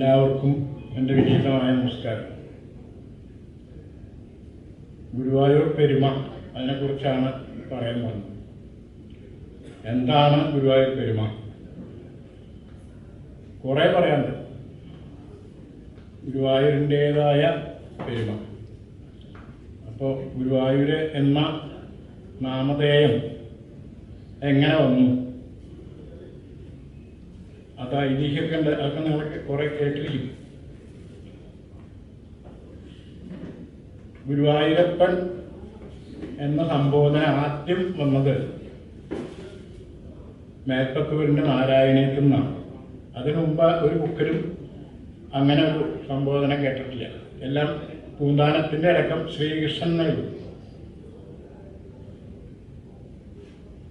എല്ലാവർക്കും എൻ്റെ വിനീതമായ നമസ്കാരം. ഗുരുവായൂർ പെരുമ, അതിനെക്കുറിച്ചാണ് പറയാൻ വന്നത്. എന്താണ് ഗുരുവായൂർ പെരുമ? കുറേ പറയാനുണ്ട്. ഗുരുവായൂരിൻ്റേതായ പെരുമ. അപ്പോൾ ഗുരുവായൂർ എന്ന നാമധേയം എങ്ങനെ വന്നു? അത് ഐതിഹ്യമൊക്കെ ഉണ്ട്. അതൊക്കെ നിങ്ങൾക്ക് കുറെ കേട്ടിരിക്കും. ഗുരുവായൂരപ്പൻ എന്ന സംബോധന ആദ്യം വന്നത് മേൽപ്പത്തൂരിൻ്റെ നാരായണീയത്തിൽ നിന്നാണ്. അതിനു മുമ്പ് ഒരു ബുക്കിലും അങ്ങനെ ഒരു സംബോധന കേട്ടിട്ടില്ല. എല്ലാം പൂന്താനത്തിൻ്റെ അടക്കം ശ്രീകൃഷ്ണൻ നൽകും.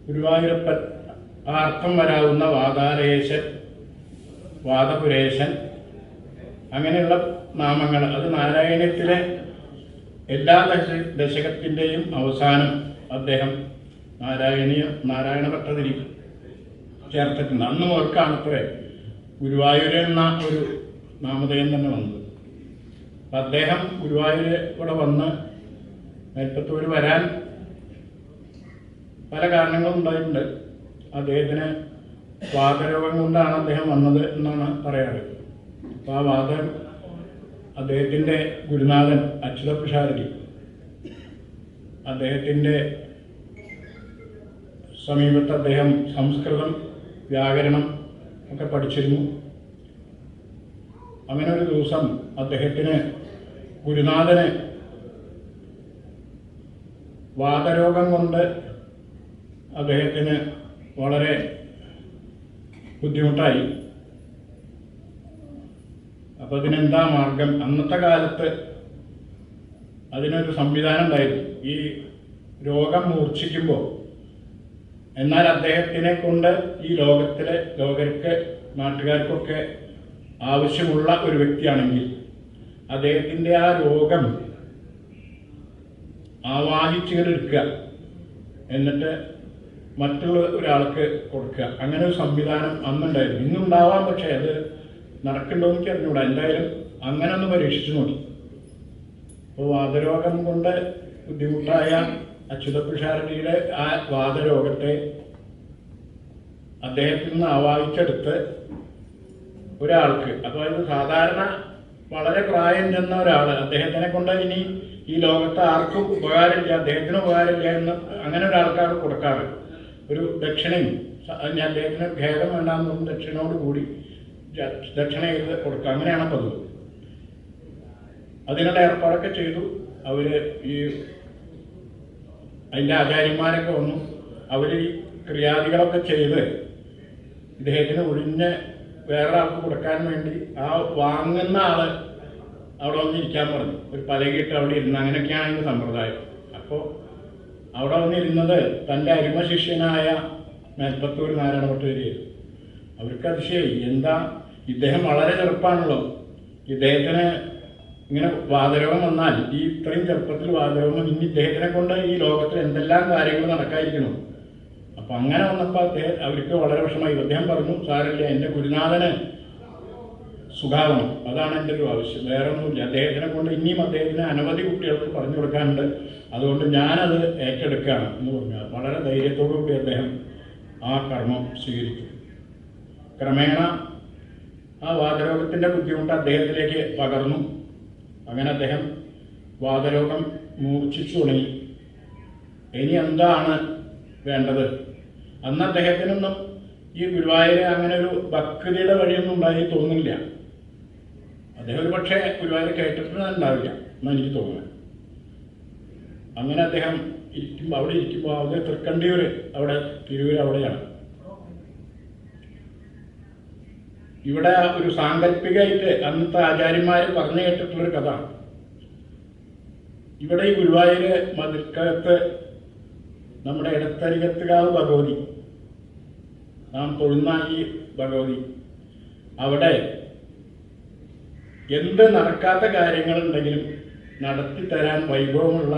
ഗുരുവായൂരപ്പൻ അർത്ഥം വരാവുന്ന വാതാലയേശൻ, വാദപുരേശൻ, അങ്ങനെയുള്ള നാമങ്ങൾ. അത് നാരായണത്തിലെ എല്ലാ ദശകത്തിൻ്റെയും അവസാനം അദ്ദേഹം നാരായണ ഭട്ടതിരി ചേർത്തിട്ടുണ്ട്. അന്ന് മുതൽക്കാണത്രേ ഗുരുവായൂർ എന്ന ഒരു നാമധേയം തന്നെ വന്നത്. അപ്പം അദ്ദേഹം ഗുരുവായൂർ ഇവിടെ വന്ന് മേൽപ്പത്തൂർ വരാൻ പല കാരണങ്ങളും ഉണ്ടായിട്ടുണ്ട്. അദ്ദേഹത്തിന് വാതരോഗം കൊണ്ടാണ് അദ്ദേഹം വന്നത് എന്നാണ് പറയാറ്. അപ്പോൾ ആ വാതം അദ്ദേഹത്തിൻ്റെ ഗുരുനാഥൻ അച്യുതപിഷാരടി അദ്ദേഹത്തിൻ്റെ സമീപത്ത് അദ്ദേഹം സംസ്കൃതം, വ്യാകരണം ഒക്കെ പഠിച്ചിരുന്നു. അങ്ങനെ ഒരു ദിവസം അദ്ദേഹത്തിന് ഗുരുനാഥന് വാതരോഗം കൊണ്ട് അദ്ദേഹത്തിന് വളരെ ബുദ്ധിമുട്ടായി. അപ്പോൾ അതിനെന്താ മാർഗം? അന്നത്തെ കാലത്ത് അതിനൊരു സംവിധാനം ഉണ്ടായിരുന്നു. ഈ രോഗം മൂർച്ഛിക്കുമ്പോൾ, എന്നാൽ അദ്ദേഹത്തിനെ കൊണ്ട് ഈ ലോകത്തിലെ ലോകർക്ക്, നാട്ടുകാർക്കൊക്കെ ആവശ്യമുള്ള ഒരു വ്യക്തിയാണെങ്കിൽ അദ്ദേഹത്തിൻ്റെ ആ രോഗം ആവാഹിച്ചെടുക്കുക, എന്നിട്ട് മറ്റുള്ള ഒരാൾക്ക് കൊടുക്കുക. അങ്ങനെ ഒരു സംവിധാനം അന്നുണ്ടായിരുന്നു. ഇന്നുണ്ടാവാം, പക്ഷേ അത് നടക്കണ്ടോ എനിക്ക് അറിഞ്ഞൂടാ. എന്തായാലും അങ്ങനെ ഒന്ന് പരീക്ഷിച്ചു നോക്കി. അപ്പോൾ വാതരോഗം കൊണ്ട് ബുദ്ധിമുട്ടായ അച്യുതപിഷാരടിയുടെ ആ വാതരോഗത്തെ അദ്ദേഹത്തിൽ നിന്ന് ആവാഹിച്ചെടുത്ത് ഒരാൾക്ക്, അതായത് സാധാരണ വളരെ പ്രായം ചെന്ന ഒരാൾ, അദ്ദേഹത്തിനെ കൊണ്ട് ഇനി ഈ ലോകത്ത് ആർക്കും ഉപകാരമില്ല, അദ്ദേഹത്തിന് ഉപകാരമില്ല എന്ന് അങ്ങനെ ഒരാൾക്കാണ് കൊടുക്കാറ്. ഒരു ദക്ഷിണയും അദ്ദേഹത്തിന് ഭേദം വേണ്ടാന്ന് ദക്ഷിണയോട് കൂടി ദക്ഷിണ ചെയ്ത് കൊടുക്കുക, അങ്ങനെയാണ് പതിവ്. അതിനുള്ള ഏർപ്പാടൊക്കെ ചെയ്തു. അവർ ഈ അതിൻ്റെ ആചാര്യന്മാരൊക്കെ വന്നു. അവർ ഈ ക്രിയാദികളൊക്കെ ചെയ്ത് ഇദ്ദേഹത്തിന് ഒഴിഞ്ഞ് വേറെ ആൾക്ക് കൊടുക്കാൻ വേണ്ടി ആ വാങ്ങുന്ന ആള് അവിടെ വന്നിരിക്കാൻ പറഞ്ഞു. ഒരു പലകിട്ട് അവിടെ ഇരുന്ന്, അങ്ങനെയൊക്കെയാണ് അതിൻ്റെ സമ്പ്രദായം. അപ്പോൾ അവിടെ വന്നിരുന്നത് തൻ്റെ അരുമ ശിഷ്യനായ മേൽപ്പത്തൂർ നാരായണ ഭട്ടതിരിയായിരുന്നു. അവർക്ക് അതിശയായി. എന്താ, ഇദ്ദേഹം വളരെ ചെറുപ്പമാണല്ലോ, ഇദ്ദേഹത്തിന് ഇങ്ങനെ വാതരോഗം വന്നാൽ, ഈ ഇത്രയും ചെറുപ്പത്തിൽ വാതരോഗം, ഇനി ഇദ്ദേഹത്തിനെ കൊണ്ട് ഈ ലോകത്തിൽ എന്തെല്ലാം കാര്യങ്ങൾ നടക്കാതിരിക്കണം. അപ്പം അങ്ങനെ വന്നപ്പോൾ അവർക്ക് വളരെ വിഷമമായി. അദ്ദേഹം പറഞ്ഞു, സാരമില്ല, എൻ്റെ ഗുരുനാഥന് സുഖാവണം, അതാണ് എൻ്റെ ഒരു ആവശ്യം, വേറെ ഒന്നുമില്ല. അദ്ദേഹത്തിനെ കൊണ്ട് ഇനിയും അദ്ദേഹത്തിന് അനവധി കുട്ടികൾക്ക് പറഞ്ഞു കൊടുക്കാനുണ്ട്, അതുകൊണ്ട് ഞാനത് ഏറ്റെടുക്കുകയാണ് എന്ന് പറഞ്ഞു. വളരെ ധൈര്യത്തോടു കൂടി അദ്ദേഹം ആ കർമ്മം സ്വീകരിച്ചു. ക്രമേണ ആ വാതരോഗത്തിൻ്റെ ബുദ്ധിമുട്ട് അദ്ദേഹത്തിലേക്ക് പകർന്നു. അങ്ങനെ അദ്ദേഹം വാതരോഗം മൂർച്ഛിച്ചു തുടങ്ങി. ഇനി എന്താണ് വേണ്ടത്? അന്ന് അദ്ദേഹത്തിനൊന്നും ഈ ഗുരുവായൂർ അങ്ങനെ ഒരു ഭക്തിയുടെ വഴിയൊന്നും ഉണ്ടായി തോന്നുന്നില്ല. അദ്ദേഹം ഒരു പക്ഷേ ഗുരുവായൂർ കേട്ടിട്ടുണ്ടാവില്ല എന്നാണ് എനിക്ക് തോന്നുന്നത്. അങ്ങനെ അദ്ദേഹം അവിടെ ഇരിക്കുമ്പോൾ, അത് തൃക്കണ്ടിയൂർ, അവിടെ തിരൂർ അവിടെയാണ്. ഇവിടെ ഒരു സാങ്കല്പികമായിട്ട് അന്നത്തെ ആചാര്യന്മാർ പറഞ്ഞു കേട്ടിട്ടുള്ളൊരു കഥ. ഇവിടെ ഈ ഗുരുവായൂർ മതിൽക്കകത്ത് നമ്മുടെ ഇടത്തരികത്തുകാവ് ഭഗവതി, നാം തൊഴുന്ന ഈ ഭഗവതി, അവിടെ എന്ത് നടക്കാത്ത കാര്യങ്ങളുണ്ടെങ്കിലും നടത്തിത്തരാൻ വൈഭവമുള്ള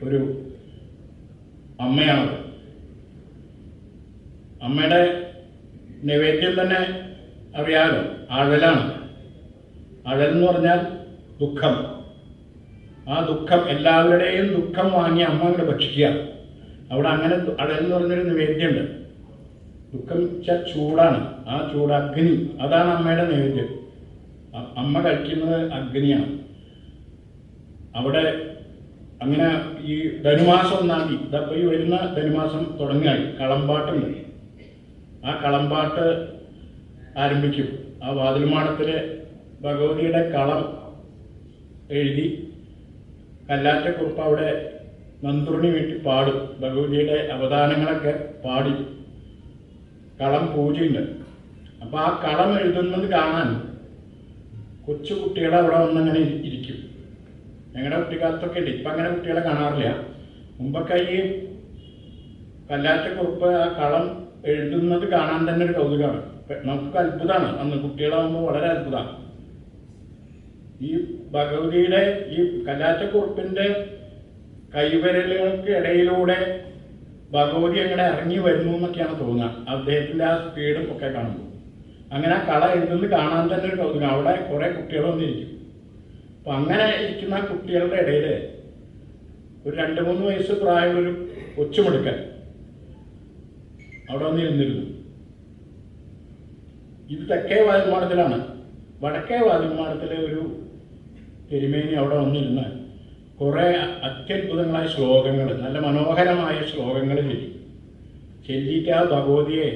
ഒരു അമ്മയാണത്. അമ്മയുടെ നിവേദ്യം തന്നെ അറിയാലോ, ആഴലാണ്. അഴൽ എന്ന് പറഞ്ഞാൽ ദുഃഖം. ആ ദുഃഖം, എല്ലാവരുടെയും ദുഃഖം വാങ്ങി അമ്മ അങ്ങോട്ട് ഭക്ഷിക്കുക. അവിടെ അങ്ങനെ അഴൽ എന്ന് പറഞ്ഞൊരു നിവേദ്യമുണ്ട്. ദുഃഖം വെച്ചാൽ ചൂടാണ്. ആ ചൂട് അഗ്നി, അതാണ് അമ്മയുടെ നൈവേദ്യം. അമ്മ കഴിക്കുന്നത് അഗ്നിയാണ്. അവിടെ അങ്ങനെ ഈ ധനുമാസം 1-ാം തീയതി, ഇതപ്പോൾ ഈ വരുന്ന ധനുമാസം തുടങ്ങായി കളമ്പാട്ടുണ്ട്. ആ കളമ്പാട്ട് ആരംഭിക്കും. ആ വാതിൽമാടത്തിലെ ഭഗവതിയുടെ കളം എഴുതി കല്ലാറ്റക്കുറുപ്പ് അവിടെ നന്ദുർണി വീട്ടിൽ പാടും. ഭഗവതിയുടെ അവദാനങ്ങളൊക്കെ പാടി കളം പൂജയുണ്ട്. അപ്പോൾ ആ കളം എഴുതുന്നത് കാണാൻ കൊച്ചു കുട്ടികളെ അവിടെ വന്നങ്ങനെ ഇരിക്കും. ഞങ്ങളുടെ കുട്ടിക്കാലത്തൊക്കെ ഉണ്ട്. ഇപ്പം അങ്ങനെ കുട്ടികളെ കാണാറില്ല. മുമ്പൊക്കെ ഈ കല്ലാറ്റക്കുറുപ്പ് ആ കളം എഴുതുന്നത് കാണാൻ തന്നെ ഒരു കൗതുകമാണ്. നമുക്ക് അത്ഭുതമാണ്. അന്ന് കുട്ടികളാകുമ്പോൾ വളരെ അത്ഭുതമാണ്. ഈ ഭഗവതിയുടെ ഈ കല്ലാറ്റക്കുറുപ്പിൻ്റെ കൈവിരലുകൾക്ക് ഇടയിലൂടെ ഭഗവതി അങ്ങനെ ഇറങ്ങി വരുന്നു എന്നൊക്കെയാണ് തോന്നുക, അദ്ദേഹത്തിൻ്റെ ആ സ്പീഡും ഒക്കെ കാണുമ്പോൾ. അങ്ങനെ ആ കള എഴുതുന്നത് കാണാൻ തന്നെ ഒരു കൗതുകം. അവിടെ കുറേ കുട്ടികൾ വന്നിരിക്കും. അപ്പം അങ്ങനെ ഇരിക്കുന്ന കുട്ടികളുടെ ഇടയിൽ ഒരു 2-3 വയസ്സ് പ്രായമുള്ളൊരു കൊച്ചുമിടുക്കൻ അവിടെ വന്നിരുന്നിരുന്നു. ഇത് തെക്കേ വാതിൽമാടത്തിലാണ്. വടക്കേ വാതിൽമാടത്തിലെ ഒരു തിരുമേനി അവിടെ വന്നിരുന്ന് കുറേ അത്യത്ഭുതങ്ങളായ ശ്ലോകങ്ങൾ, നല്ല മനോഹരമായ ശ്ലോകങ്ങൾ ചൊല്ലിയിട്ട് ആ ഭഗവതിയെ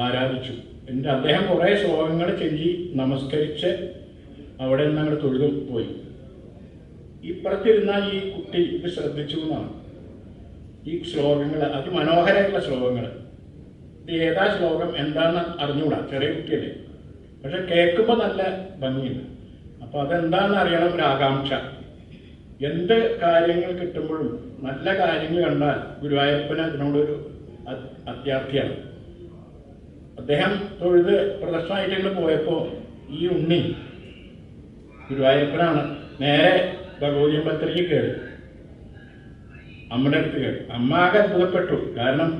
ആരാധിച്ചു. എന്നിട്ട് അദ്ദേഹം കുറേ ശ്ലോകങ്ങൾ ചൊല്ലി നമസ്കരിച്ച് അവിടെ നിന്ന് അങ്ങോട്ട് തൊഴുതു പോയി. ഇപ്പുറത്തിരുന്ന ഈ കുട്ടി ഇത് ശ്രദ്ധിച്ചു എന്നാണ്. ഈ ശ്ലോകങ്ങൾ അതിമനോഹരമായിട്ടുള്ള ശ്ലോകങ്ങൾ. ഇത് ഏതാ ശ്ലോകം എന്താണെന്ന് അറിഞ്ഞുകൂടാ, ചെറിയ കുട്ടിയല്ലേ. പക്ഷെ കേൾക്കുമ്പോൾ നല്ല ഭംഗിയുണ്ട്. അപ്പോൾ അതെന്താണെന്ന് അറിയണം ഒരു ആകാംക്ഷ. എന്ത് കാര്യങ്ങൾ കിട്ടുമ്പോഴും നല്ല കാര്യങ്ങൾ കണ്ടാൽ ഗുരുവായൂരപ്പന് അതിനോടൊരു അത്യാർത്ഥിയാണ്. അദ്ദേഹം തൊഴുത് പ്രദർശനമായിട്ട് പോയപ്പോൾ ഈ ഉണ്ണി ഗുരുവായൂരപ്പനാണ്. നേരെ ഭഗവതി അമ്പലത്തിലേക്ക് കയറി, അമ്മയുടെ അടുത്ത് കയറി. അമ്മ ആകെ അത്ഭുതപ്പെട്ടു. കാരണം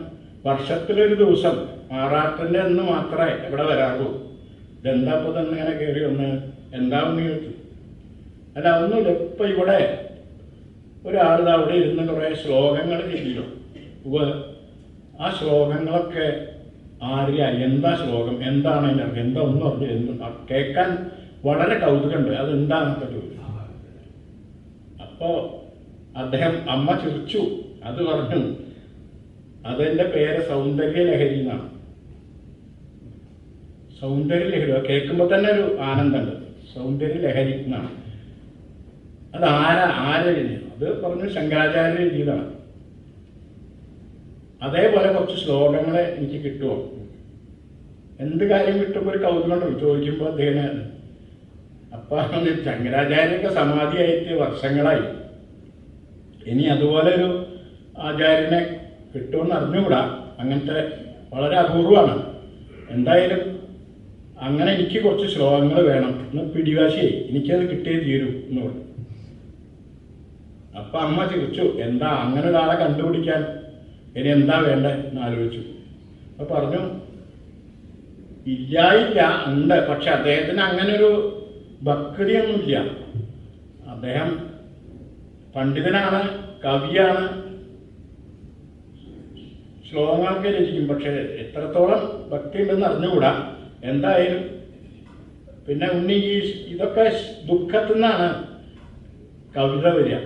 വർഷത്തിലൊരു ദിവസം ആറാട്ടിൻ്റെ അന്ന് മാത്രമേ ഇവിടെ വരാറുള്ളൂ. ഇതെന്താ ഇപ്പോൾ തന്നിങ്ങനെ കയറി വന്ന് എന്താണെന്ന് ചോദിച്ചു. അല്ല ഒന്നുമില്ല, ഇപ്പം ഇവിടെ ഒരാൾ അവിടെ ഇരുന്ന് കുറേ ശ്ലോകങ്ങൾ ചെയ്തില്ലോ. ആ ശ്ലോകങ്ങളൊക്കെ ആര്യ, എന്താ ശ്ലോകം, എന്താണ് അതിൻ്റെ അർത്ഥം, എന്താ ഒന്നും അറിഞ്ഞു, കേൾക്കാൻ വളരെ കൗതുകമുണ്ട്, അതെന്താണെന്നൊക്കെ ചോദിച്ചു. അപ്പോൾ അദ്ദേഹം, അമ്മ ചിരിച്ചു. അത് പറഞ്ഞു, അതെൻ്റെ പേര് സൗന്ദര്യലഹരി എന്നാണ്. സൗന്ദര്യലഹരി കേൾക്കുമ്പോൾ തന്നെ ഒരു ആനന്ദമുണ്ട്. സൗന്ദര്യലഹരി എന്നാണ്. അത് ആരെഴുതി? അത് പറഞ്ഞു ശങ്കരാചാര്യ എഴുതിയതാണ്. അതേപോലെ കുറച്ച് ശ്ലോകങ്ങൾ എനിക്ക് കിട്ടുമോ? എന്ത് കാര്യം കിട്ടുമ്പോൾ ഒരു കൗതുകം ചോദിക്കുമ്പോൾ അദ്ദേഹം. അപ്പം ശങ്കരാചാര്യയൊക്കെ സമാധിയായിട്ട് വർഷങ്ങളായി. ഇനി അതുപോലെ ഒരു ആചാര്യനെ കിട്ടുമെന്ന് അറിഞ്ഞുകൂടാ. അങ്ങനത്തെ വളരെ അപൂർവമാണ്. എന്തായാലും അങ്ങനെ എനിക്ക് കുറച്ച് ശ്ലോകങ്ങൾ വേണം എന്ന് പിടിവാശിയായി. എനിക്കത് കിട്ടിയേ തീരൂ എന്ന് പറഞ്ഞു. അപ്പം അമ്മ ചിരിച്ചു. എന്താ അങ്ങനെ ഒരാളെ കണ്ടുപിടിക്കാൻ ഇനി എന്താ വേണ്ടേ എന്ന് ആലോചിച്ചു. അപ്പം പറഞ്ഞു, ഇല്ല ഉണ്ട്, പക്ഷെ അദ്ദേഹത്തിന് അങ്ങനൊരു ഭക്തിയൊന്നുമില്ല. അദ്ദേഹം പണ്ഡിതനാണ്, കവിയാണ്, ശ്ലോകങ്ങളൊക്കെ രചിക്കും. പക്ഷെ എത്രത്തോളം ഭക്തി ഉണ്ടെന്ന് അറിഞ്ഞുകൂടാ. എന്തായാലും പിന്നെ ഉണ്ണി ഇതൊക്കെ ദുഃഖത്തിൽ നിന്നാണ് കവിത വരിക,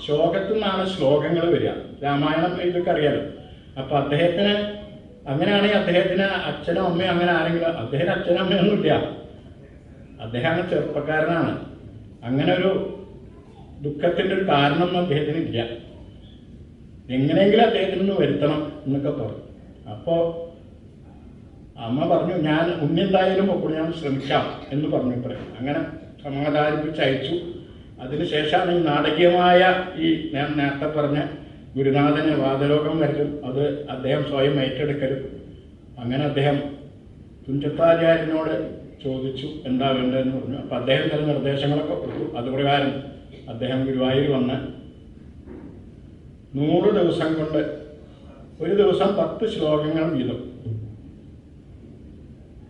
ശോകത്തിൽ നിന്നാണ് ശ്ലോകങ്ങൾ വരിക. രാമായണം ഇതൊക്കെ അറിയാലോ. അപ്പം അദ്ദേഹത്തിന് അങ്ങനെയാണെങ്കിൽ അദ്ദേഹത്തിന് അച്ഛനും അമ്മയും അങ്ങനെ ആരെങ്കിലും, അദ്ദേഹത്തിന് അച്ഛനും അമ്മയൊന്നുമില്ല. അദ്ദേഹം അങ്ങനെ ചെറുപ്പക്കാരനാണ്. അങ്ങനെ ഒരു ദുഃഖത്തിൻ്റെ ഒരു കാരണമൊന്നും അദ്ദേഹത്തിന് ഇല്ല. എങ്ങനെയെങ്കിലും അദ്ദേഹത്തിനൊന്ന് വരുത്തണം എന്നൊക്കെ പറഞ്ഞു. അപ്പോൾ അമ്മ പറഞ്ഞു, ഞാൻ ഉണ്ണി എന്തായാലും അപ്പോൾ ഞാൻ ശ്രമിക്കാം എന്ന് പറഞ്ഞു. അങ്ങനെ സമാധാനിപ്പിച്ച് അയച്ചു. അതിനുശേഷമാണ് ഈ നാടകീയമായ ഈ ഞാൻ നേരത്തെ പറഞ്ഞ ഗുരുനാഥന് വാദലോകം വരലും അത് അദ്ദേഹം സ്വയം ഏറ്റെടുക്കലും. അങ്ങനെ അദ്ദേഹം തുഞ്ചത്താചാര്യനോട് ചോദിച്ചു എന്താ വേണ്ടതെന്ന് പറഞ്ഞു. അപ്പം അദ്ദേഹം ചില നിർദ്ദേശങ്ങളൊക്കെ കൊടുത്തു. അതുപ്രകാരം അദ്ദേഹം ഗുരുവായൂർ വന്ന് 100 ദിവസം കൊണ്ട് ഒരു ദിവസം 10 ശ്ലോകങ്ങൾ വീതം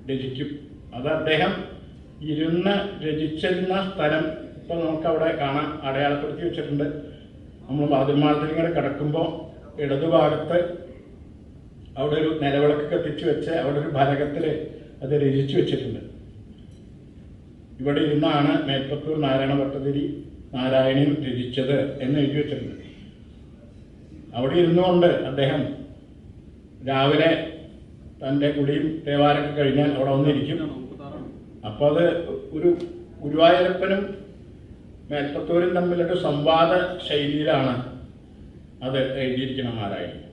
രചിക്കും. അത് അദ്ദേഹം ഇരുന്ന് രചിച്ചിരുന്ന സ്ഥലം ഇപ്പോൾ നമുക്കവിടെ കാണാൻ അടയാളപ്പെടുത്തി വെച്ചിട്ടുണ്ട്. നമ്മൾ വാതിൽമാളത്തിൽ ഇങ്ങനെ കിടക്കുമ്പോൾ ഇടതുഭാഗത്ത് അവിടെ ഒരു നിലവിളക്ക് കത്തിച്ച് വെച്ച് അവിടെ ഒരു ഫലകത്തിൽ അത് രചിച്ചു വെച്ചിട്ടുണ്ട്. ഇവിടെ ഇരുന്നാണ് മേൽപ്പത്തൂർ നാരായണ ഭട്ടതിരി നാരായണീയം രചിച്ചത് എന്ന് എഴുതി വെച്ചിട്ടുണ്ട്. അവിടെ ഇരുന്നുകൊണ്ട് അദ്ദേഹം രാവിലെ തൻ്റെ കുളിയും തേവാരൊക്കെ കഴിഞ്ഞാൽ അവിടെ വന്നിരിക്കും. അപ്പോൾ അത് ഒരു ഗുരുവായൂരപ്പനും മേൽപ്പത്തൂരും തമ്മിലൊരു സംവാദ ശൈലിയിലാണ് അത് എഴുതിയിരിക്കണം. നാരായണീയം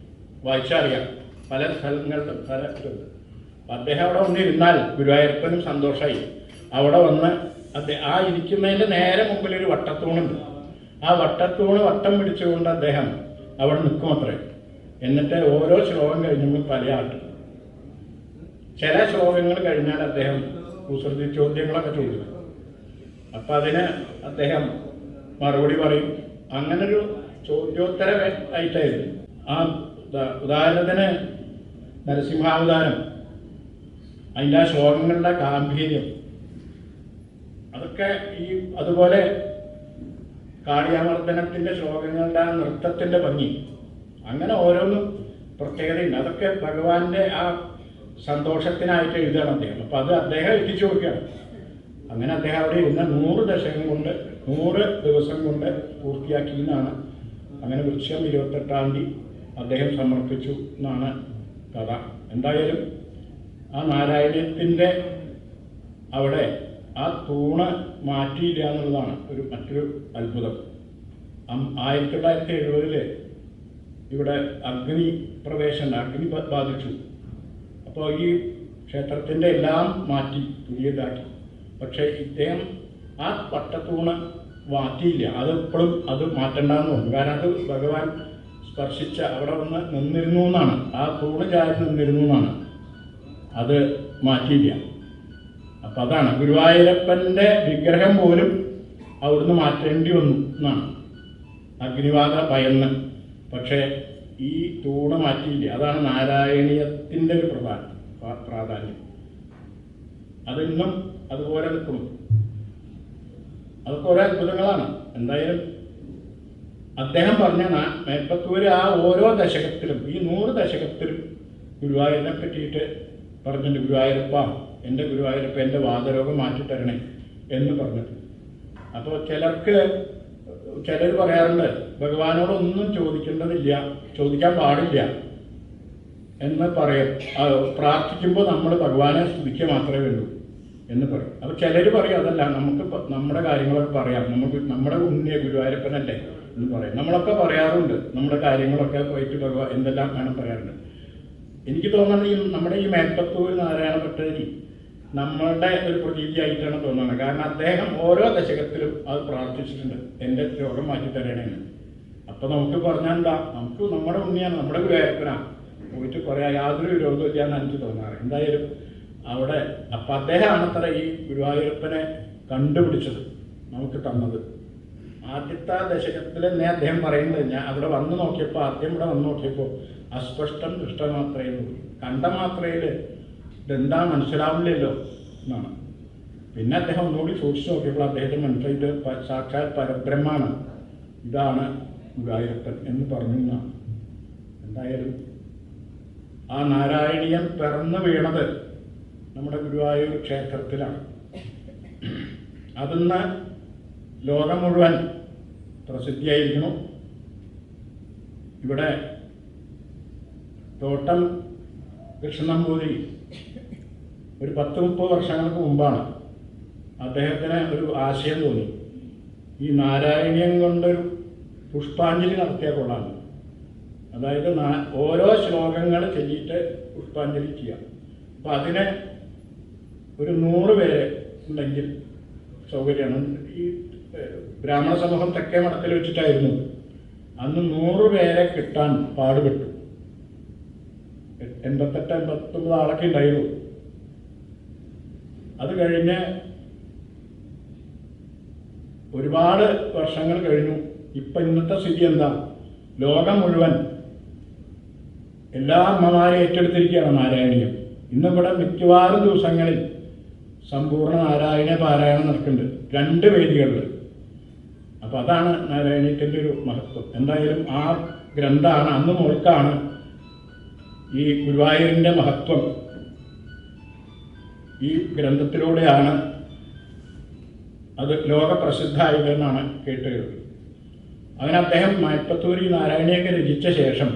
വായിച്ചറിയാം, പല സ്ഥലങ്ങളിലും പല ഇതുണ്ട്. അദ്ദേഹം അവിടെ വന്നിരുന്നാൽ ഗുരുവായൂരപ്പനും സന്തോഷമായി. അവിടെ വന്ന് ആ ഇരിക്കുന്നതിൻ്റെ നേരെ മുമ്പിലൊരു വട്ടത്തൂണുണ്ട്. ആ വട്ടത്തൂണ് വട്ടം പിടിച്ചുകൊണ്ട് അദ്ദേഹം അവിടെ നിൽക്കും അത്രേ. എന്നിട്ട് ഓരോ ശ്ലോകം കഴിഞ്ഞുമ്പോൾ പല ആട്ടും. ചില ശ്ലോകങ്ങൾ കഴിഞ്ഞാൽ അദ്ദേഹം കുസൃതി ചോദ്യങ്ങളൊക്കെ ചോദിക്കും. അപ്പം അതിന് അദ്ദേഹം മറുപടി പറയും. അങ്ങനൊരു ചോദ്യോത്തര ആയിട്ടായിരുന്നു. ആ ഉദാഹരണത്തിന് നരസിംഹാവതാരം, അതിൻ്റെ ആ ശ്ലോകങ്ങളുടെ ഗാംഭീര്യം, അതൊക്കെ അതുപോലെ കാളിയാമർദ്ദനത്തിൻ്റെ ശ്ലോകങ്ങളുടെ ആ നൃത്തത്തിൻ്റെ ഭംഗി, അങ്ങനെ ഓരോന്നും പ്രത്യേകതയുണ്ട്. അതൊക്കെ ഭഗവാന്റെ ആ സന്തോഷത്തിനായിട്ട് എഴുതുകയാണ് അദ്ദേഹം. അപ്പം അത് അദ്ദേഹം എത്തിച്ചു കൊടുക്കുകയാണ്. അങ്ങനെ അദ്ദേഹം അവിടെ ഇരുന്ന 100 ദശകം കൊണ്ട് 100 ദിവസം കൊണ്ട് പൂർത്തിയാക്കി എന്നാണ്. അങ്ങനെ വൃശ്ചികം 28-ാം തീയതി അദ്ദേഹം സമർപ്പിച്ചു എന്നാണ് കഥ. എന്തായാലും ആ നാരായണീയത്തിൻ്റെ അവിടെ ആ തൂണ് മാറ്റിയില്ല എന്നുള്ളതാണ് മറ്റൊരു അത്ഭുതം. 1970 ഇവിടെ അഗ്നി പ്രവേശനം, അഗ്നി ബാധിച്ചു. അപ്പോൾ ഈ ക്ഷേത്രത്തിൻ്റെ എല്ലാം മാറ്റി പുതിയതാക്കി. പക്ഷേ ഇദ്ദേഹം ആ പട്ടത്തൂണ് മാറ്റിയില്ല. അതിപ്പോഴും അത് മാറ്റണ്ടെന്ന് തോന്നുന്നു. കാരണം അത് ഭഗവാൻ സ്പർശിച്ച അവിടെ വന്ന് നിന്നിരുന്നു എന്നാണ്. ആ തൂണ് ചാരി നിന്നിരുന്നു എന്നാണ്. അത് മാറ്റിയില്ല. അപ്പം അതാണ് ഗുരുവായൂരപ്പൻ്റെ വിഗ്രഹം പോലും അവിടുന്ന് മാറ്റേണ്ടി വന്നു എന്നാണ്. അഗ്നിബാധ ഭയന്ന്. പക്ഷേ ഈ തൂണ് മാറ്റിയില്ല. അതാണ് നാരായണീയത്തിൻ്റെ ഒരു പ്രാധാന്യം. അതിന്നും അതുപോലെ നിൽക്കുന്നു. അതൊക്കെ ഓരോ അത്ഭുതങ്ങളാണ്. എന്തായാലും അദ്ദേഹം പറഞ്ഞ മേൽപ്പത്തൂര് ആ ഓരോ ദശകത്തിലും, ഈ 100 ദശകത്തിലും ഗുരുവായൂരിനെ പറ്റിയിട്ട് പറഞ്ഞിട്ടുണ്ട്. ഗുരുവായൂരപ്പ, എൻ്റെ ഗുരുവായൂരപ്പ, എൻ്റെ വാതരോഗം മാറ്റിത്തരണേ എന്ന് പറഞ്ഞിട്ട്. അപ്പോൾ ചിലർ പറയാറുണ്ട് ഭഗവാനോടൊന്നും ചോദിക്കേണ്ടതില്ല, ചോദിക്കാൻ പാടില്ല എന്ന് പറയും. പ്രാർത്ഥിക്കുമ്പോൾ നമ്മൾ ഭഗവാനെ സ്തുതിക്കുക മാത്രമേ വേണ്ടൂ എന്ന് പറയും. അപ്പോൾ ചിലർ പറയും അതല്ല, നമുക്ക് നമ്മുടെ കാര്യങ്ങളൊക്കെ പറയാം, നമ്മുടെ ഉണ്ണിയ ഗുരുവായൂരപ്പനല്ലേ എന്ന് പറയും. നമ്മളൊക്കെ പറയാറുണ്ട് നമ്മുടെ കാര്യങ്ങളൊക്കെ പോയിട്ട് ഭഗവാൻ എന്തെല്ലാം വേണം പറയാറുണ്ട്. എനിക്ക് തോന്നുന്നത് നമ്മുടെ ഈ മേൽപ്പത്തൂർ നാരായണ ഭട്ടതിരി നമ്മളുടെ ഒരു പ്രതീതിയായിട്ടാണ് തോന്നുന്നത്. കാരണം അദ്ദേഹം ഓരോ ദശകത്തിലും അത് പ്രാർത്ഥിച്ചിട്ടുണ്ട്, എൻ്റെ രോഗം മാറ്റിത്തരണേന്ന്. അപ്പോൾ നമുക്ക് പറഞ്ഞാൽ എന്താ, നമുക്ക് നമ്മുടെ ഉണ്ണിയാണ്, നമ്മുടെ ഗുരുവായൂരപ്പനാണ്, പോയിട്ട് പറയാൻ യാതൊരു വിരോധവും ഇല്ലാന്ന് എനിക്ക് തോന്നാറ്. എന്തായാലും അവിടെ അപ്പം അദ്ദേഹമാണത്ര ഈ ഗുരുവായൂരപ്പനെ കണ്ടുപിടിച്ചത്, നമുക്ക് തന്നത്. ആദ്യത്തെ ദശകത്തിൽ തന്നെ അദ്ദേഹം പറയുന്നത്, ഞാൻ അവിടെ വന്ന് നോക്കിയപ്പോൾ, ആദ്യം ഇവിടെ വന്ന് നോക്കിയപ്പോൾ അസ്പഷ്ടം ദൃഷ്ടമാത്രയെന്ന് പോയി, കണ്ട മാത്രയിൽ ഇതെന്താ മനസ്സിലാവില്ലല്ലോ എന്നാണ്. പിന്നെ അദ്ദേഹം ഒന്നുകൂടി സൂക്ഷിച്ച് നോക്കിയപ്പോൾ അദ്ദേഹത്തിന് മനസ്സിലായി ഇത് സാക്ഷാൽ പരബ്രഹ്മാണ്, ഇതാണ് ഗുരുവായൂരപ്പൻ എന്ന് പറഞ്ഞു എന്നാണ്. എന്തായാലും ആ നാരായണീയം പിറന്നു വീണത് നമ്മുടെ ഗുരുവായൂർ ക്ഷേത്രത്തിലാണ്. അതിന്ന് ലോകം മുഴുവൻ പ്രസിദ്ധിയായിരിക്കുന്നു. ഇവിടെ തോട്ടം കൃഷ്ണനമ്പൂതിരി ഒരു 10-30 വർഷങ്ങൾക്ക് മുമ്പാണ് അദ്ദേഹത്തിന് ഒരു ആശയം തോന്നി, ഈ നാരായണീയം കൊണ്ടൊരു പുഷ്പാഞ്ജലി നടത്തിയാൽ കൊള്ളാം. അതായത് ഓരോ ശ്ലോകങ്ങൾ ചൊല്ലിയിട്ട് പുഷ്പാഞ്ജലി ചെയ്യാം. അപ്പം അതിന് ഒരു 100 പേര് ഉണ്ടെങ്കിൽ സൗകര്യമാണ്. ഈ ബ്രാഹ്മണ സമൂഹം തെക്കേ മഠത്തിൽ വെച്ചിട്ടായിരുന്നു. അന്ന് 100 പേരെ കിട്ടാൻ പാടുപെട്ടു. 88-89 ആളൊക്കെ ഉണ്ടായിരുന്നു. അത് കഴിഞ്ഞ് ഒരുപാട് വർഷങ്ങൾ കഴിഞ്ഞു. ഇപ്പം ഇന്നത്തെ സ്ഥിതി എന്താ, ലോകം മുഴുവൻ എല്ലാ അമ്മമാരെയും ഏറ്റെടുത്തിരിക്കുകയാണ് നാരായണീയം. ഇന്നിവിടെ മിക്കവാറും ദിവസങ്ങളിൽ സമ്പൂർണ്ണ നാരായണ പാരായണം നടക്കുന്നുണ്ട് 2 വേദികളിൽ. അപ്പോൾ അതാണ് നാരായണീയത്തിൻ്റെ ഒരു മഹത്വം. എന്തായാലും ആ ഗ്രന്ഥമാണ് അന്ന് മുതൽക്കാണ് ഈ ഗുരുവായൂരിൻ്റെ മഹത്വം ഈ ഗ്രന്ഥത്തിലൂടെയാണ് അത് ലോകപ്രസിദ്ധമായതെന്നാണ് കേട്ടത്. അങ്ങനെ അദ്ദേഹം മയപ്പത്തൂരി നാരായണീയൊക്കെ രചിച്ച ശേഷം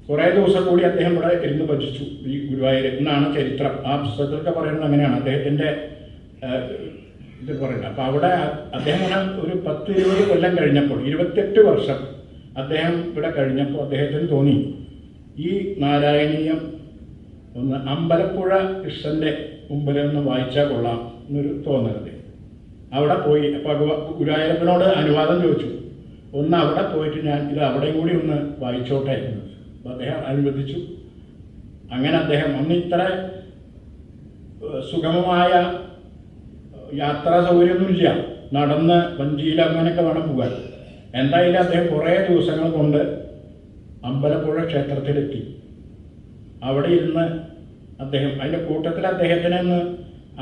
കുറേ ദിവസം കൂടി അദ്ദേഹം ഇവിടെ ഇരുന്ന് ഭജിച്ചു ഈ ഗുരുവായൂർ എന്നാണ് ചരിത്രം. ആ പുസ്തകത്തിലൊക്കെ പറയുന്നത് അങ്ങനെയാണ്, അദ്ദേഹത്തിൻ്റെ ഇത് പറയുന്നത്. അപ്പോൾ അവിടെ അദ്ദേഹം ഒരു 10-20 കൊല്ലം കഴിഞ്ഞപ്പോൾ, 28 വർഷം അദ്ദേഹം ഇവിടെ കഴിഞ്ഞപ്പോൾ അദ്ദേഹത്തിന് തോന്നി ഈ നാരായണീയം ഒന്ന് അമ്പലപ്പുഴ കൃഷ്ണൻ്റെ മുമ്പിൽ ഒന്ന് വായിച്ചാൽ കൊള്ളാം എന്നൊരു തോന്നരുത്. അവിടെ പോയി അപ്പോൾ ഗുരുവായൂരപ്പനോട് അനുവാദം ചോദിച്ചു, ഒന്ന് അവിടെ പോയിട്ട് ഞാൻ ഇത് അവിടെയും കൂടി ഒന്ന് വായിച്ചോട്ടെ എന്ന്. അപ്പോൾ അദ്ദേഹം അനുവദിച്ചു. അങ്ങനെ അദ്ദേഹം അന്ന് ഇത്ര സുഗമമായ യാത്രാ സൗകര്യമൊന്നുമില്ല, നടന്ന് വഞ്ചിയിൽ അങ്ങനെയൊക്കെ വേണം പോകാൻ. എന്തായാലും അദ്ദേഹം കുറേ ദിവസങ്ങൾ കൊണ്ട് അമ്പലപ്പുഴ ക്ഷേത്രത്തിലെത്തി. അവിടെ ഇരുന്ന് അദ്ദേഹം അതിൻ്റെ കൂട്ടത്തിൽ അദ്ദേഹത്തിനെ ഒന്ന്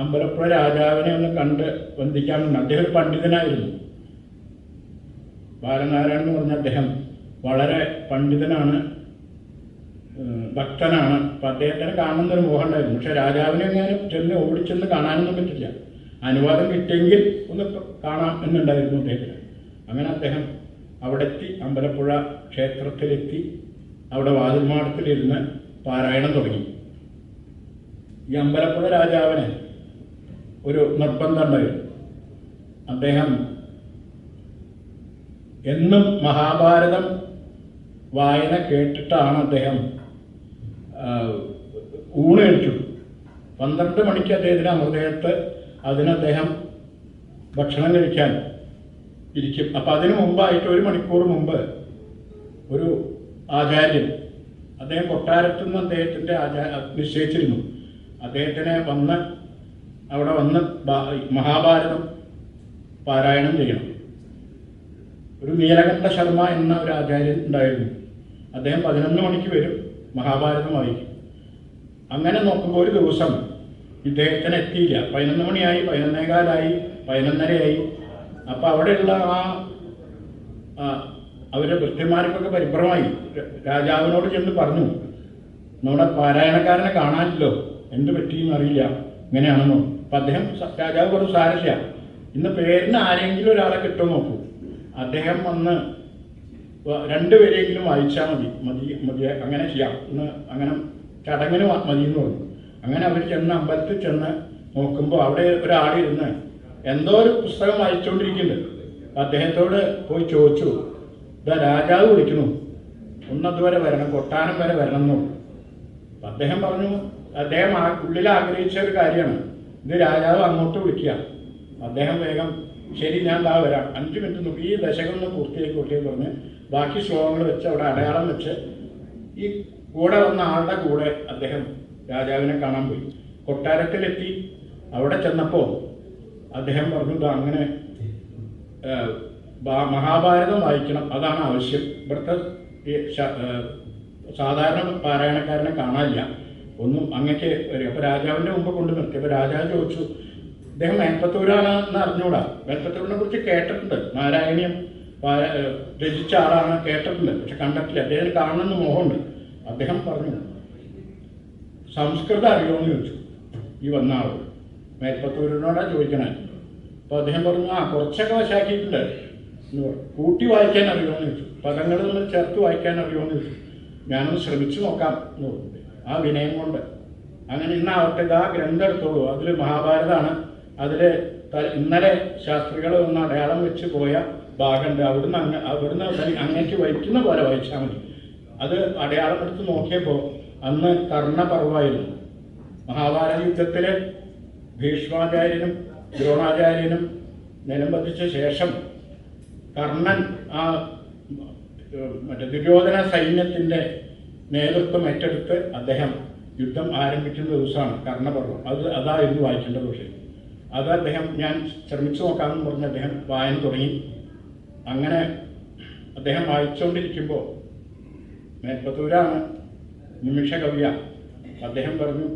അമ്പലപ്പുഴ രാജാവിനെ ഒന്ന് കണ്ട് വന്ദിക്കാമെന്ന്. അദ്ദേഹം ഒരു പണ്ഡിതനായിരുന്നു, ബാലനാരായണൻ എന്ന് പറഞ്ഞ അദ്ദേഹം വളരെ പണ്ഡിതനാണ്, ഭക്തനാണ്. അപ്പം അദ്ദേഹത്തിന് കാണുന്നൊരു മോഹം ഉണ്ടായിരുന്നു. പക്ഷെ രാജാവിനെ എങ്ങാനും ചെന്ന് ഓടിച്ചെന്ന് കാണാനൊന്നും പറ്റില്ല. അനുവാദം കിട്ടിയെങ്കിൽ ഒന്ന് കാണാം എന്നുണ്ടായിരുന്നു അദ്ദേഹത്തിന്. അങ്ങനെ അദ്ദേഹം അവിടെ എത്തി, അമ്പലപ്പുഴ ക്ഷേത്രത്തിലെത്തി. അവിടെ വാതിൽമാടത്തിലിരുന്ന് പാരായണം തുടങ്ങി. ഈ അമ്പലപ്പുഴ രാജാവിന് ഒരു നിർബന്ധം ഉണ്ടായിരുന്നു. അദ്ദേഹം എന്നും മഹാഭാരതം വായന കേട്ടിട്ടാണ് അദ്ദേഹം ഊണ് കഴിച്ചു. 12 മണിക്ക് അദ്ദേഹത്തിന് അമൃതയത്ത് അദ്ദേഹം ഭക്ഷണം കഴിക്കാൻ ഇരിക്കും. അപ്പം അതിനു മുമ്പായിട്ട് 1 മണിക്കൂർ മുമ്പ് ഒരു ആചാര്യൻ, അദ്ദേഹം കൊട്ടാരത്തു നിന്ന് അദ്ദേഹത്തിൻ്റെ നിശ്ചയിച്ചിരുന്നു, അദ്ദേഹത്തിനെ അവിടെ വന്ന് മഹാഭാരതം പാരായണം ചെയ്യണം. ഒരു നീലകണ്ഠ ശർമ്മ എന്ന ഒരു ആചാര്യൻ ഉണ്ടായിരുന്നു. അദ്ദേഹം 11 മണിക്ക് വരും, മഹാഭാരതം വായിക്കും. അങ്ങനെ നോക്കുമ്പോൾ ഒരു ദിവസം ഇദ്ദേഹത്തിന് എത്തിയില്ല. 11 മണിയായി, 11:15, 11:30. അപ്പം അവിടെയുള്ള അവരുടെ ഭൃത്യന്മാർക്കൊക്കെ പരിഭ്രമമായി. രാജാവിനോട് ചെന്ന് പറഞ്ഞു, നമ്മുടെ പാരായണക്കാരനെ കാണാനില്ലോ, എന്ത് പറ്റിയെന്ന് അറിയില്ല, ഇങ്ങനെയാണെന്നോ. അപ്പം അദ്ദേഹം രാജാവ് പറഞ്ഞു, സാരമില്ല, ഇന്ന് പേരിന് ആരെങ്കിലും ഒരാളെ കിട്ടുമോ നോക്കൂ. അദ്ദേഹം വന്ന് 2 പേരെങ്കിലും വായിച്ചാൽ മതി, അങ്ങനെ ചെയ്യാം എന്ന്, അങ്ങനെ ചടങ്ങിന് മതി എന്ന് പറഞ്ഞു. അങ്ങനെ അവർ ചെന്ന് അമ്പലത്തിൽ ചെന്ന് നോക്കുമ്പോൾ അവിടെ ഒരാളിരുന്ന് എന്തോ ഒരു പുസ്തകം വായിച്ചുകൊണ്ടിരിക്കുന്നുണ്ട്. അദ്ദേഹത്തോട് പോയി ചോദിച്ചു, ഇതാ രാജാവ് വിളിക്കുന്നു, ഒന്നതുവരെ വരണം, കൊട്ടാരം വരെ വരണം എന്ന് പറഞ്ഞു. അദ്ദേഹം പറഞ്ഞു, അദ്ദേഹം ഉള്ളിൽ ആഗ്രഹിച്ച ഒരു കാര്യമാണ്, ഇത് രാജാവ് അങ്ങോട്ട് വിളിക്കുക. അദ്ദേഹം വേഗം ശരി ഞാൻ വരാം, 5 മിനിറ്റ് നോക്കി ഈ ദശകം ഒന്ന് പൂർത്തിയാക്കി പറഞ്ഞ് ബാക്കി ശ്ലോകങ്ങൾ വെച്ച് അവിടെ അടയാളം വെച്ച് ഈ കൂടെ വന്ന ആളുടെ കൂടെ അദ്ദേഹം രാജാവിനെ കാണാൻ പോയി. കൊട്ടാരത്തിലെത്തി. അവിടെ ചെന്നപ്പോൾ അദ്ദേഹം പറഞ്ഞു, അങ്ങനെ മഹാഭാരതം വായിക്കണം, അതാണ് ആവശ്യം. ഇവിടുത്തെ സാധാരണ പാരായണക്കാരനെ കാണാനില്ല, ഒന്നും അങ്ങക്ക് വരും. അപ്പോൾ രാജാവിൻ്റെ മുമ്പ് കൊണ്ട് നിർത്തി. അപ്പോൾ രാജാവ് ചോദിച്ചു, അദ്ദേഹം മേൽപ്പത്തൂരാണെന്ന് അറിഞ്ഞൂടാ, മേൽപ്പത്തൂരിനെ കുറിച്ച് കേട്ടിട്ടുണ്ട്, നാരായണീയം രചിച്ച ആളാണ്, കേട്ടിട്ടുണ്ട്, പക്ഷെ കണ്ടിട്ടില്ല, അദ്ദേഹത്തിന് കാണണമെന്ന് മോഹമുണ്ട്. അദ്ദേഹം പറഞ്ഞു, സംസ്കൃതം അറിയുമെന്ന് ചോദിച്ചു ഈ വന്ന ആൾ. മേൽപ്പത്തൂരിനോടാണ് ചോദിക്കണേ. അപ്പോൾ അദ്ദേഹം പറഞ്ഞു, കുറച്ചൊക്കെ വശാക്കിയിട്ടുണ്ട് എന്ന് പറഞ്ഞു. കൂട്ടി വായിക്കാൻ അറിയുമെന്ന് ചോദിച്ചു, പദങ്ങൾ നമ്മൾ ചേർത്ത് വായിക്കാൻ അറിയുമെന്ന് ചോദിച്ചു. ഞാനൊന്ന് ശ്രമിച്ചു നോക്കാം എന്ന് പറഞ്ഞു, ആ വിനയം കൊണ്ട്. അങ്ങനെ ഇന്നാവട്ടെ, ഇതാ ഗ്രന്ഥം എടുത്തോളൂ, അതിൽ മഹാഭാരതമാണ്, അതിൽ ഇന്നലെ ശാസ്ത്രികൾ ഒന്ന് അടയാളം വെച്ച് പോയ ഭാഗമുണ്ട്, അവിടുന്ന് അങ്ങേക്ക് വഹിക്കുന്ന പോലെ വായിച്ചാൽ മതി. അത് അടയാളം എടുത്ത് നോക്കിയപ്പോൾ അന്ന് കർണപർവമായിരുന്നു. മഹാഭാരത യുദ്ധത്തിൽ ഭീഷ്മാചാര്യനും ദ്രോണാചാര്യനും നിലംപതിച്ച ശേഷം കർണൻ ദുര്യോധന സൈന്യത്തിൻ്റെ നേതൃത്വം ഏറ്റെടുത്ത് അദ്ദേഹം യുദ്ധം ആരംഭിക്കുന്ന ദിവസമാണ് കർണപർവം. അതായിരുന്നു വായിക്കേണ്ട വിഷയം. അത് അദ്ദേഹം ഞാൻ ശ്രമിച്ചു നോക്കാമെന്ന് പറഞ്ഞ് അദ്ദേഹം വായന തുടങ്ങി. അങ്ങനെ അദ്ദേഹം വായിച്ചുകൊണ്ടിരിക്കുമ്പോൾ മേൽപ്പത്തൂരാണ്, നിമിഷ കവിയ. അദ്ദേഹം പറഞ്ഞു,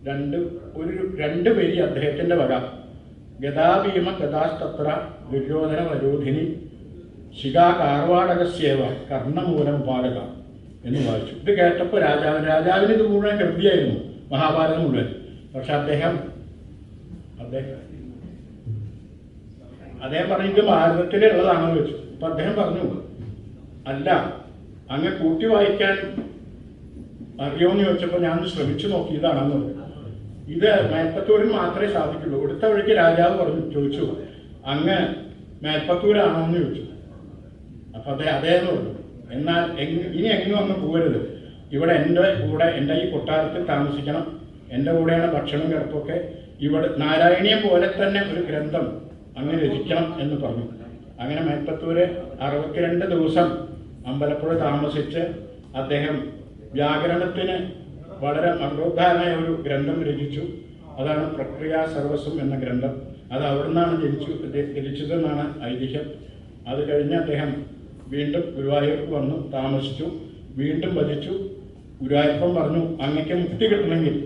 രണ്ട് വരി അദ്ദേഹത്തിൻ്റെ വക ഗതാഭീമ ഗതാസ്തത്ര ദുര്യോധന വരോധിനി ശിഖാ കാർവാടകസ്യേവ കർണമൂലം പാലക എന്ന് വായിച്ചു. ഇത് കേട്ടപ്പോൾ രാജാവിന് ഇത് മുഴുവൻ കൃതിയായിരുന്നു, മഹാഭാരതം മുഴുവൻ. പക്ഷെ അദ്ദേഹം പറഞ്ഞു ഇത് ഭാരതത്തിലുള്ളതാണെന്ന് വെച്ചു. അപ്പം അദ്ദേഹം പറഞ്ഞു, അല്ല, അങ്ങ് കൂട്ടി വായിക്കാൻ അറിയോന്ന് ചോദിച്ചപ്പോൾ ഞാൻ ശ്രമിച്ചു നോക്കിയതാണെന്ന് പറഞ്ഞു. ഇത് മേൽപ്പത്തൂരിൽ മാത്രമേ സാധിക്കുള്ളൂ. അടുത്ത വഴിക്ക് രാജാവ് ചോദിച്ചു, അങ്ങ് മേൽപ്പത്തൂരാണോ എന്ന് ചോദിച്ചു. അപ്പം അതേന്ന് പറഞ്ഞു. എന്നാൽ ഇനി എങ്ങും അങ്ങ് പോകരുത്, ഇവിടെ എൻ്റെ കൂടെ, എൻ്റെ ഈ കൊട്ടാരത്തിൽ താമസിക്കണം, എൻ്റെ കൂടെയാണ് ഭക്ഷണം കിടപ്പൊക്കെ, ഇവിടെ നാരായണീയം പോലെ തന്നെ ഒരു ഗ്രന്ഥം അങ്ങ് രചിക്കണം എന്ന് പറഞ്ഞു. അങ്ങനെ മേൽപ്പത്തൂര് 62 ദിവസം അമ്പലപ്പുഴ താമസിച്ച് അദ്ദേഹം വ്യാകരണത്തിന് വളരെ മർദ്ദോദ്ധാരനായ ഒരു ഗ്രന്ഥം രചിച്ചു. അതാണ് പ്രക്രിയാ സർവസ്വം എന്ന ഗ്രന്ഥം. അത് അവിടെ നിന്നാണ് രചിച്ചതെന്നാണ് ഐതിഹ്യം. അത് കഴിഞ്ഞ് അദ്ദേഹം വീണ്ടും ഗുരുവായൂർക്ക് വന്നു താമസിച്ചു, വീണ്ടും വധിച്ചു. ഗുരുവായൂരപ്പൻ പറഞ്ഞു, അങ്ങക്ക് മുക്തി കിട്ടണമെങ്കിൽ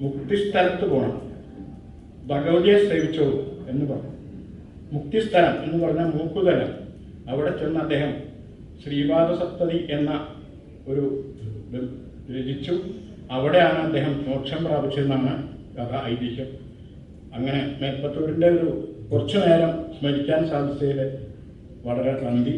മുക്തിസ്ഥലത്ത് പോകണം, ഭഗവതിയെ സേവിച്ചോളൂ എന്ന് പറഞ്ഞു. മുക്തിസ്ഥലം എന്ന് പറഞ്ഞാൽ മൂക്കുതലം. അവിടെ ചെന്ന് അദ്ദേഹം ശ്രീപാദസപ്തതി എന്ന ഒരു രചിച്ചു. അവിടെയാണ് അദ്ദേഹം മോക്ഷം പ്രാപിച്ചതെന്നാണ് കഥ, ഐതിഹ്യം. അങ്ങനെ മേൽപ്പത്തൂരിൻ്റെ കുറച്ചു നേരം സ്മരിക്കാൻ സാധിച്ചതിൽ വളരെ നന്ദി.